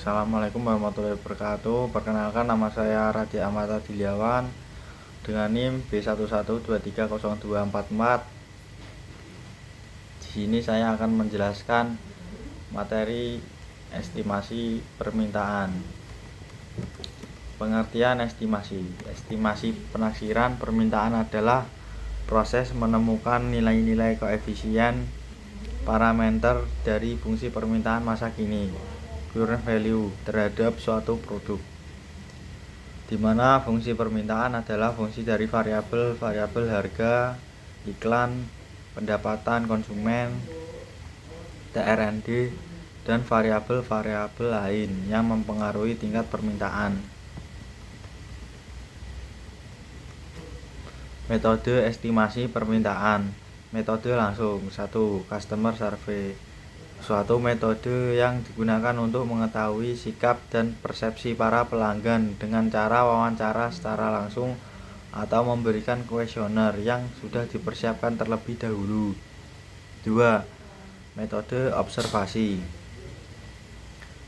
Assalamualaikum warahmatullahi wabarakatuh. Perkenalkan, nama saya Raja Amata Diliawan dengan NIM B11230244. Di sini saya akan menjelaskan materi estimasi permintaan. Pengertian estimasi. Estimasi penaksiran permintaan adalah proses menemukan nilai-nilai koefisien parameter dari fungsi permintaan masa kini current value terhadap suatu produk, di mana fungsi permintaan adalah fungsi dari variabel harga, iklan, pendapatan konsumen, TRND, dan variabel-variabel lain yang mempengaruhi tingkat permintaan. Metode estimasi permintaan. Metode langsung. 1. Customer survey. Suatu metode yang digunakan untuk mengetahui sikap dan persepsi para pelanggan dengan cara wawancara secara langsung atau memberikan kuesioner yang sudah dipersiapkan terlebih dahulu. 2. Metode observasi.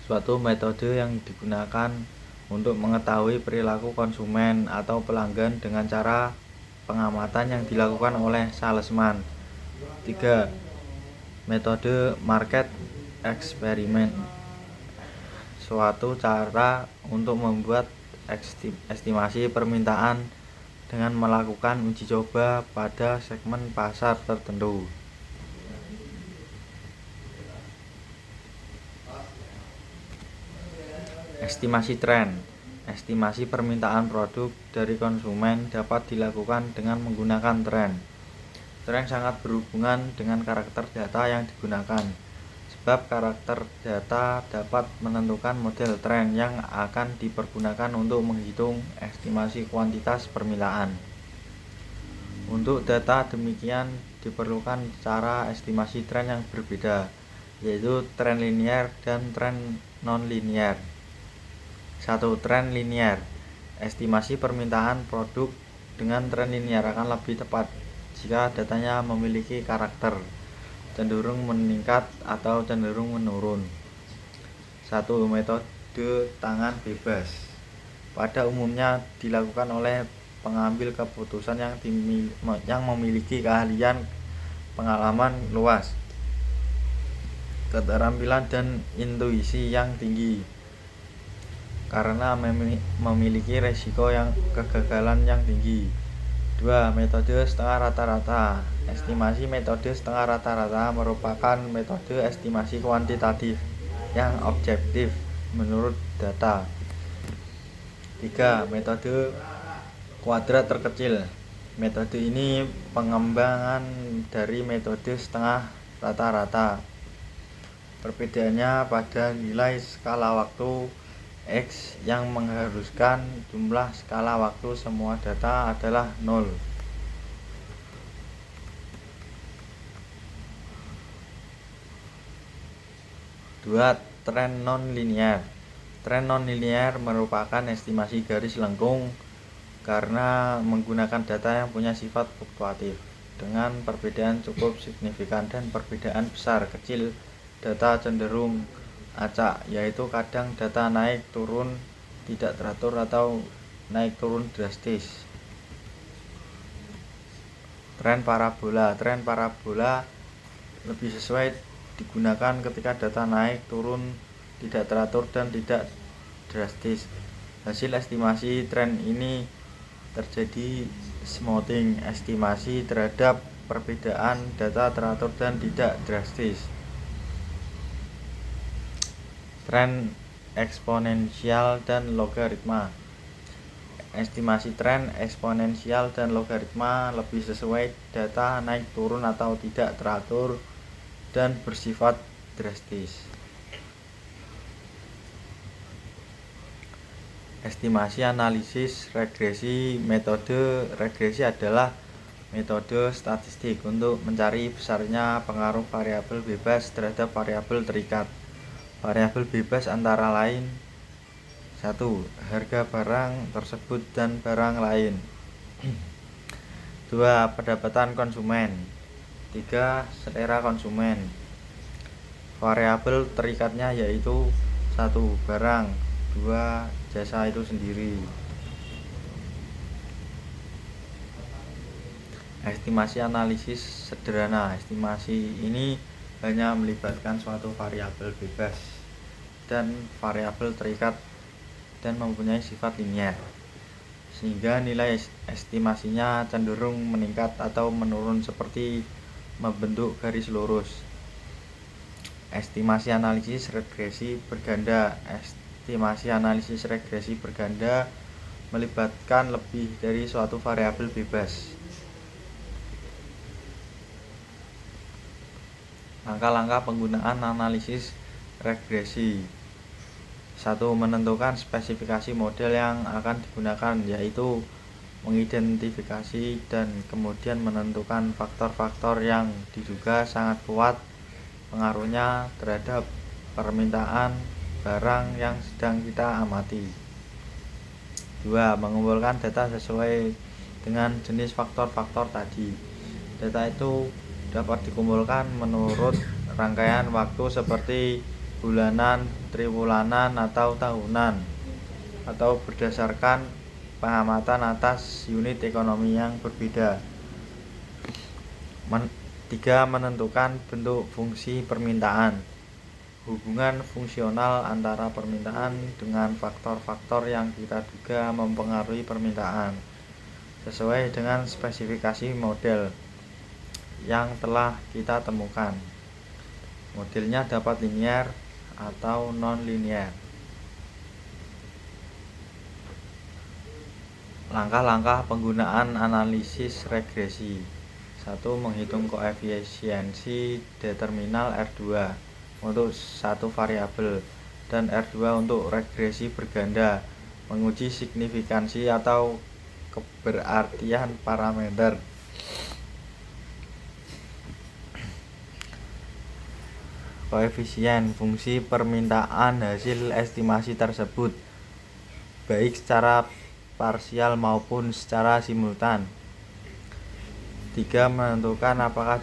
Suatu metode yang digunakan untuk mengetahui perilaku konsumen atau pelanggan dengan cara pengamatan yang dilakukan oleh salesman. 3. Metode market eksperimen. Suatu cara untuk membuat estimasi permintaan dengan melakukan uji coba pada segmen pasar tertentu. Estimasi tren. Estimasi permintaan produk dari konsumen dapat dilakukan dengan menggunakan tren. Tren sangat berhubungan dengan karakter data yang digunakan, sebab karakter data dapat menentukan model tren yang akan dipergunakan untuk menghitung estimasi kuantitas permintaan. Untuk data demikian diperlukan cara estimasi tren yang berbeda, yaitu tren linier dan tren non-linier. 1. Tren linier. Estimasi permintaan produk dengan tren linier akan lebih tepat jika datanya memiliki karakter cenderung meningkat atau cenderung menurun. 1. Metode tangan bebas. Pada umumnya dilakukan oleh pengambil keputusan yang memiliki keahlian, pengalaman luas, keterampilan dan intuisi yang tinggi, karena memiliki resiko kegagalan yang tinggi. 2. Metode setengah rata-rata. Estimasi metode setengah rata-rata merupakan metode estimasi kuantitatif yang objektif menurut data. 3. Metode kuadrat terkecil. Metode ini pengembangan dari metode setengah rata-rata. Perbedaannya pada nilai skala waktu X yang mengharuskan jumlah skala waktu semua data adalah 0. 2. Tren non-linier. Tren non-linier merupakan estimasi garis lengkung karena menggunakan data yang punya sifat fluktuatif dengan perbedaan cukup signifikan dan perbedaan besar kecil data cenderung acak, yaitu kadang data naik turun tidak teratur atau naik turun drastis. Tren parabola. Tren parabola lebih sesuai digunakan ketika data naik turun tidak teratur dan tidak drastis. Hasil estimasi tren ini terjadi smoothing, estimasi terhadap perbedaan data teratur dan tidak drastis. Tren eksponensial dan logaritma. Estimasi tren eksponensial dan logaritma lebih sesuai data naik turun atau tidak teratur dan bersifat drastis. Estimasi analisis regresi. Metode regresi adalah metode statistik untuk mencari besarnya pengaruh variabel bebas terhadap variabel terikat. Variabel bebas antara lain: 1. Harga barang tersebut dan barang lain. 2. Pendapatan konsumen. 3. Selera konsumen. Variabel terikatnya yaitu 1. Barang. 2. Jasa itu sendiri. Estimasi analisis sederhana. Estimasi ini hanya melibatkan suatu variabel bebas dan variabel terikat dan mempunyai sifat linear, sehingga nilai estimasinya cenderung meningkat atau menurun seperti membentuk garis lurus. Estimasi analisis regresi berganda. Estimasi analisis regresi berganda melibatkan lebih dari suatu variabel bebas. Langkah-langkah penggunaan analisis regresi. 1. Menentukan spesifikasi model yang akan digunakan, yaitu mengidentifikasi dan kemudian menentukan faktor-faktor yang diduga sangat kuat pengaruhnya terhadap permintaan barang yang sedang kita amati. 2. Mengumpulkan data sesuai dengan jenis faktor-faktor tadi. Data itu dapat dikumpulkan menurut rangkaian waktu seperti bulanan, triwulan, atau tahunan, atau berdasarkan pengamatan atas unit ekonomi yang berbeda. 3. Menentukan bentuk fungsi permintaan. Hubungan fungsional antara permintaan dengan faktor-faktor yang kita duga mempengaruhi permintaan sesuai dengan spesifikasi model yang telah kita temukan. Modelnya dapat linear atau non-linear. Langkah-langkah penggunaan analisis regresi. 1. Menghitung koefisiensi determinal R2 untuk satu variabel dan R2 untuk regresi berganda. Menguji signifikansi atau keberartian parameter. Koefisien fungsi permintaan hasil estimasi tersebut, baik secara parsial maupun secara simultan. 3. Menentukan apakah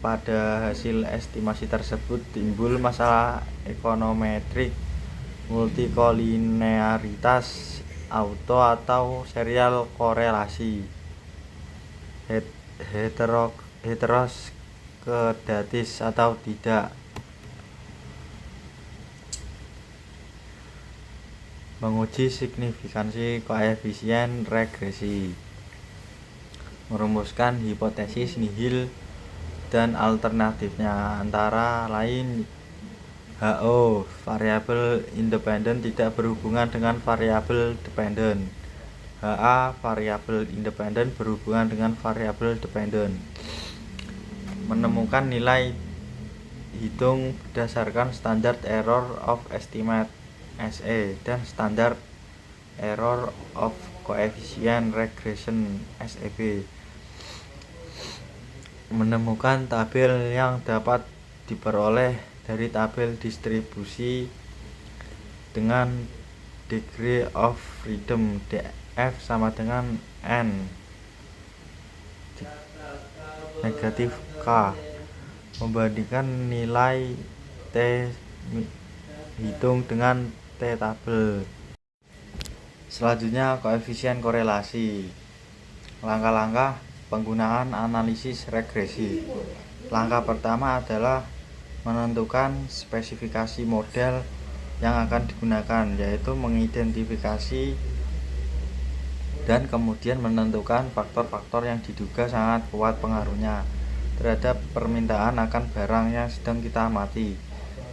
pada hasil estimasi tersebut timbul masalah ekonometrik, multikolinearitas, auto atau serial korelasi, heteroskedatis atau tidak. Menguji signifikansi koefisien regresi. Merumuskan hipotesis nihil dan alternatifnya, antara lain HO, variabel independen tidak berhubungan dengan variabel dependen. HA, variabel independen berhubungan dengan variabel dependen. Menemukan nilai hitung berdasarkan standard error of estimate SE dan standard error of coefficient regression SEB. Menemukan tabel yang dapat diperoleh dari tabel distribusi dengan degree of freedom DF sama dengan N negatif K, membandingkan nilai T hitung dengan T tabel. Selanjutnya, koefisien korelasi. Langkah-langkah penggunaan analisis regresi. Langkah pertama adalah menentukan spesifikasi model yang akan digunakan, yaitu mengidentifikasi dan kemudian menentukan faktor-faktor yang diduga sangat kuat pengaruhnya terhadap permintaan akan barang yang sedang kita amati.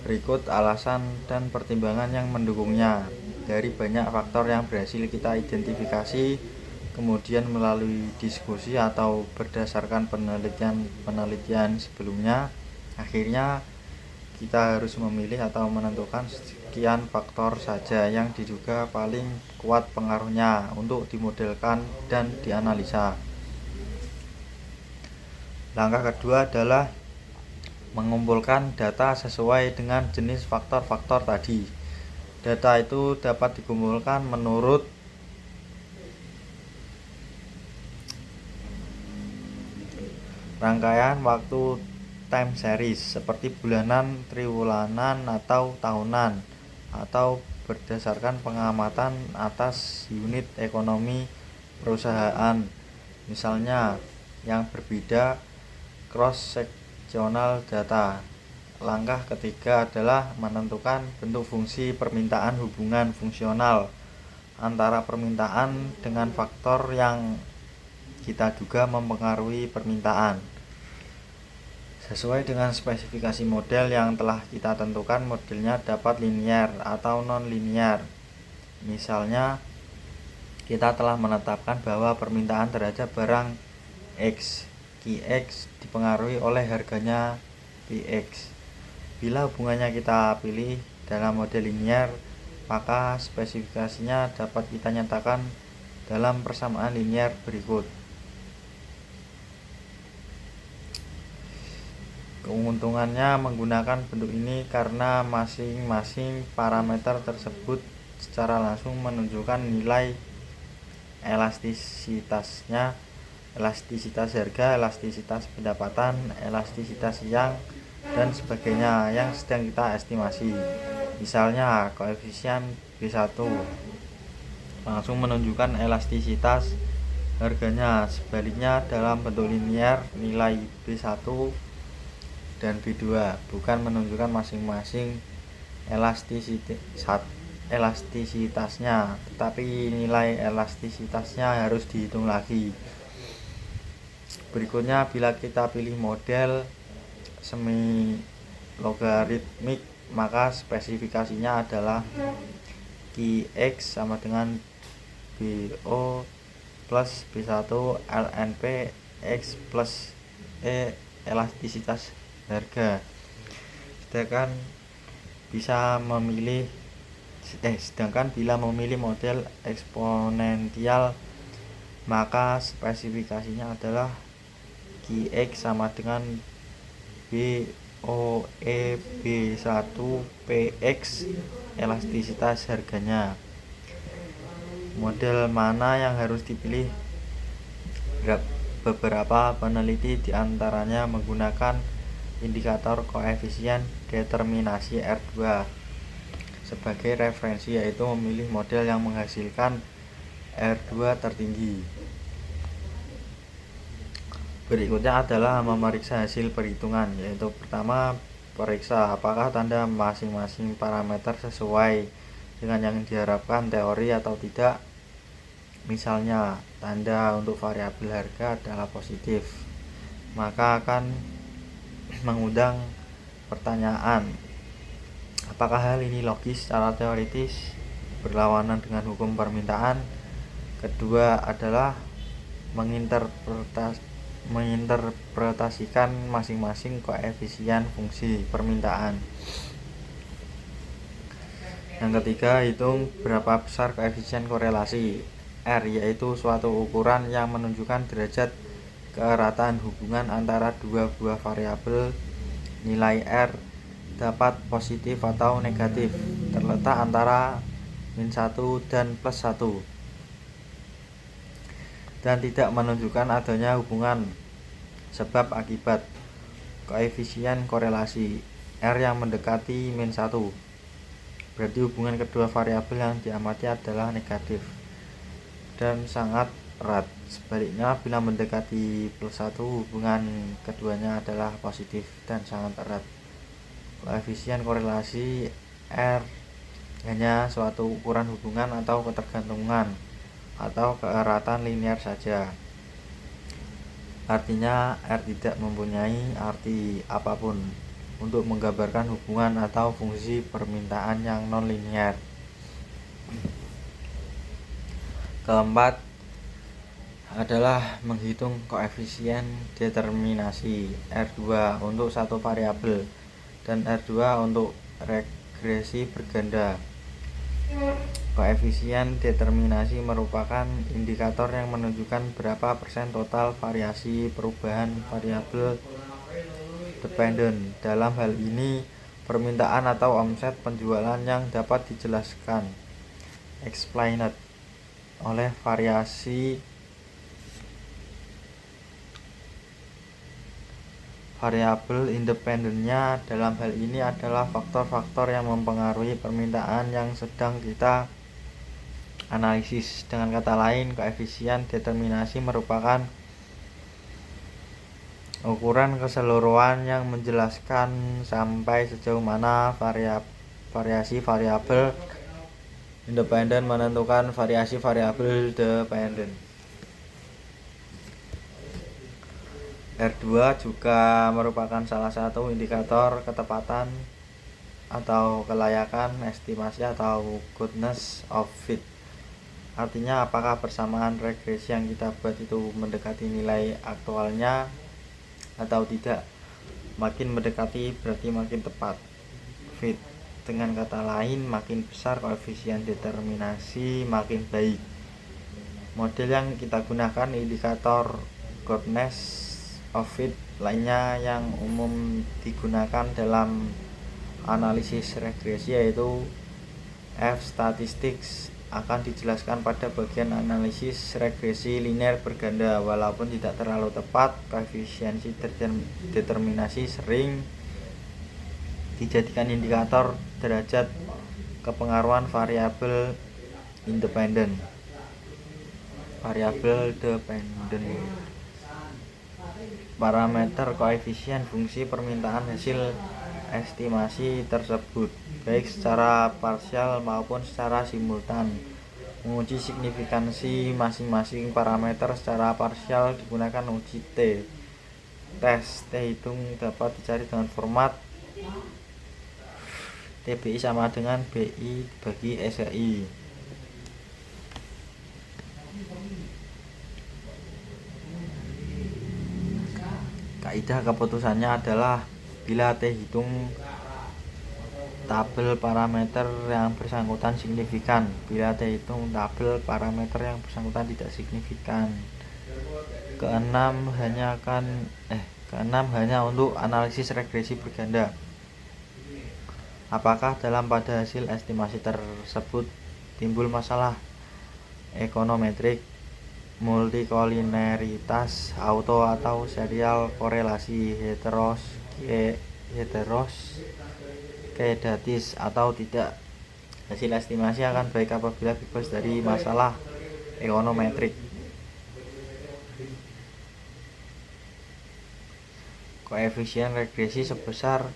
Berikut alasan dan pertimbangan yang mendukungnya. Dari banyak faktor yang berhasil kita identifikasi, kemudian melalui diskusi atau berdasarkan penelitian sebelumnya, akhirnya kita harus memilih atau menentukan sekian faktor saja yang diduga paling kuat pengaruhnya untuk dimodelkan dan dianalisa. Langkah kedua adalah mengumpulkan data sesuai dengan jenis faktor-faktor tadi. Data itu dapat dikumpulkan menurut rangkaian waktu time series seperti bulanan, triwulanan, atau tahunan. atau berdasarkan pengamatan atas unit ekonomi perusahaan, misalnya yang berbeda cross-sectional data. Langkah ketiga adalah menentukan bentuk fungsi permintaan hubungan fungsional antara permintaan dengan faktor yang kita duga mempengaruhi permintaan. Sesuai dengan spesifikasi model yang telah kita tentukan, modelnya dapat linear atau non-linear. Misalnya, kita telah menetapkan bahwa permintaan terhadap barang X, Qx dipengaruhi oleh harganya Px. Bila hubungannya kita pilih dalam model linear, maka spesifikasinya dapat kita nyatakan dalam persamaan linear berikut. Keuntungannya menggunakan bentuk ini karena masing-masing parameter tersebut secara langsung menunjukkan nilai elastisitasnya, elastisitas harga, elastisitas pendapatan, elastisitas yang dan sebagainya yang sedang kita estimasi. Misalnya koefisien B1 langsung menunjukkan elastisitas harganya. Sebaliknya dalam bentuk linear, nilai B1 dan B2 bukan menunjukkan masing-masing elastisitasnya, tetapi nilai elastisitasnya harus dihitung lagi. Berikutnya, bila kita pilih model semi logaritmik, maka spesifikasinya adalah Qx sama dengan BO plus B1 ln P X plus E elastisitas harga. Sedangkan bila memilih model eksponensial, maka spesifikasinya adalah Qx sama dengan BOE B1 PX elastisitas harganya. Model mana yang harus dipilih? Beberapa peneliti diantaranya menggunakan indikator koefisien determinasi R2 sebagai referensi, yaitu memilih model yang menghasilkan R2 tertinggi. Berikutnya adalah memeriksa hasil perhitungan, yaitu pertama, periksa apakah tanda masing-masing parameter sesuai dengan yang diharapkan teori atau tidak. Misalnya, tanda untuk variabel harga adalah positif, maka akan mengundang pertanyaan, apakah hal ini logis secara teoritis, berlawanan dengan hukum permintaan. Kedua adalah menginterpretasikan masing-masing koefisien fungsi permintaan. Yang ketiga, hitung berapa besar koefisien korelasi R, yaitu suatu ukuran yang menunjukkan derajat keeratan hubungan antara dua buah variabel. Nilai R dapat positif atau negatif, terletak antara -1 dan +1, dan tidak menunjukkan adanya hubungan sebab akibat. Koefisien korelasi R yang mendekati -1 berarti hubungan kedua variabel yang diamati adalah negatif dan sangat erat. Sebaliknya, bila mendekati +1, hubungan keduanya adalah positif dan sangat erat. Koefisien korelasi R hanya suatu ukuran hubungan atau ketergantungan atau keeratan linear saja. Artinya, R tidak mempunyai arti apapun untuk menggambarkan hubungan atau fungsi permintaan yang non-linear. Keempat adalah menghitung koefisien determinasi R2 untuk satu variabel dan R2 untuk regresi berganda. Koefisien determinasi merupakan indikator yang menunjukkan berapa persen total variasi perubahan variabel dependent. Dalam hal ini, permintaan atau omset penjualan yang dapat dijelaskan explained oleh variasi Variabel independennya dalam hal ini adalah faktor-faktor yang mempengaruhi permintaan yang sedang kita analisis. Dengan kata lain, koefisien determinasi merupakan ukuran keseluruhan yang menjelaskan sampai sejauh mana variasi variabel independen menentukan variasi variabel dependen. R2 juga merupakan salah satu indikator ketepatan atau kelayakan estimasi atau goodness of fit. Artinya apakah persamaan regresi yang kita buat itu mendekati nilai aktualnya atau tidak. Makin mendekati berarti makin tepat fit. Dengan kata lain, makin besar koefisien determinasi makin baik. Model yang kita gunakan indikator goodness of fit lainnya yang umum digunakan dalam analisis regresi yaitu F-statistics akan dijelaskan pada bagian analisis regresi linear berganda. Walaupun tidak terlalu tepat, koefisien determinasi sering dijadikan indikator derajat kepengaruhan variabel independen. Variabel dependen. Parameter koefisien fungsi permintaan hasil estimasi tersebut, baik secara parsial maupun secara simultan. Menguji signifikansi masing-masing parameter secara parsial digunakan uji T. Tes T hitung dapat dicari dengan format TBI sama dengan BI bagi SI. Kaidah keputusannya adalah bila T hitung tabel parameter yang bersangkutan signifikan, bila T hitung tabel parameter yang bersangkutan tidak signifikan. Keenam hanya untuk analisis regresi berganda. Apakah pada hasil estimasi tersebut timbul masalah ekonometrik, multikolineritas, auto atau serial korelasi, heteroskedatis atau tidak. Hasil estimasi akan baik apabila bebas dari masalah ekonometrik. Koefisien regresi sebesar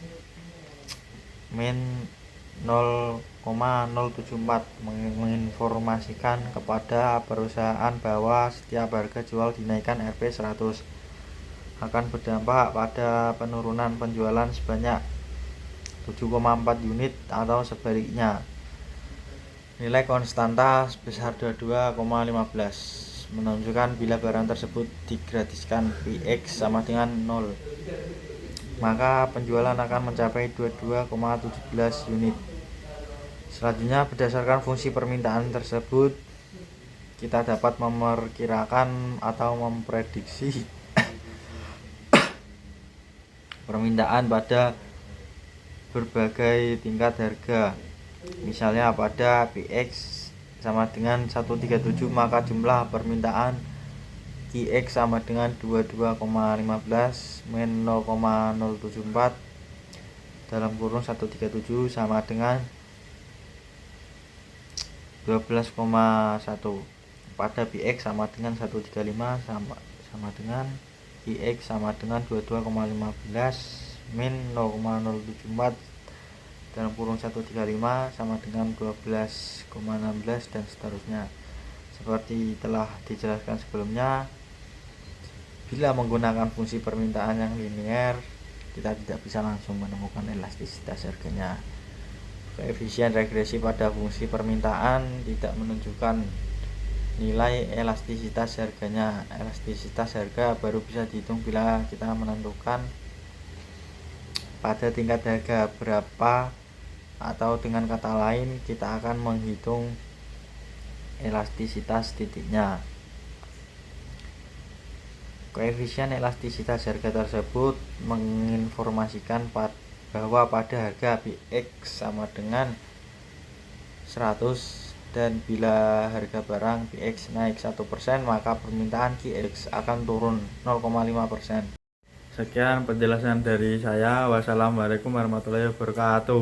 min 0,074 menginformasikan kepada perusahaan bahwa setiap harga jual dinaikkan Rp 100 akan berdampak pada penurunan penjualan sebanyak 7,4 unit atau sebaliknya. Nilai konstanta sebesar 22,15 menunjukkan bila barang tersebut digratiskan Px sama dengan 0, maka penjualan akan mencapai 22,17 unit. Selanjutnya, berdasarkan fungsi permintaan tersebut, kita dapat memperkirakan atau memprediksi permintaan pada berbagai tingkat harga. Misalnya pada Px sama dengan 137, maka jumlah permintaan Qx sama dengan 22,15 min 0,074 dalam kurung 137 sama dengan 12,1. Pada Px sama dengan 135 sama dengan Qx sama dengan 22,15 min 0,074 dalam kurung 135 sama dengan 12,16 dan seterusnya. Seperti telah dijelaskan sebelumnya, bila menggunakan fungsi permintaan yang linear, kita tidak bisa langsung menemukan elastisitas harganya. Koefisien regresi pada fungsi permintaan tidak menunjukkan nilai elastisitas harganya. Elastisitas harga baru bisa dihitung bila kita menentukan pada tingkat harga berapa, atau dengan kata lain kita akan menghitung elastisitas titiknya. Koefisien elastisitas harga tersebut menginformasikan bahwa pada harga Px sama dengan 100 dan bila harga barang Px naik 1%, maka permintaan Qx akan turun 0,5%. Sekian penjelasan dari saya. Wassalamualaikum warahmatullahi wabarakatuh.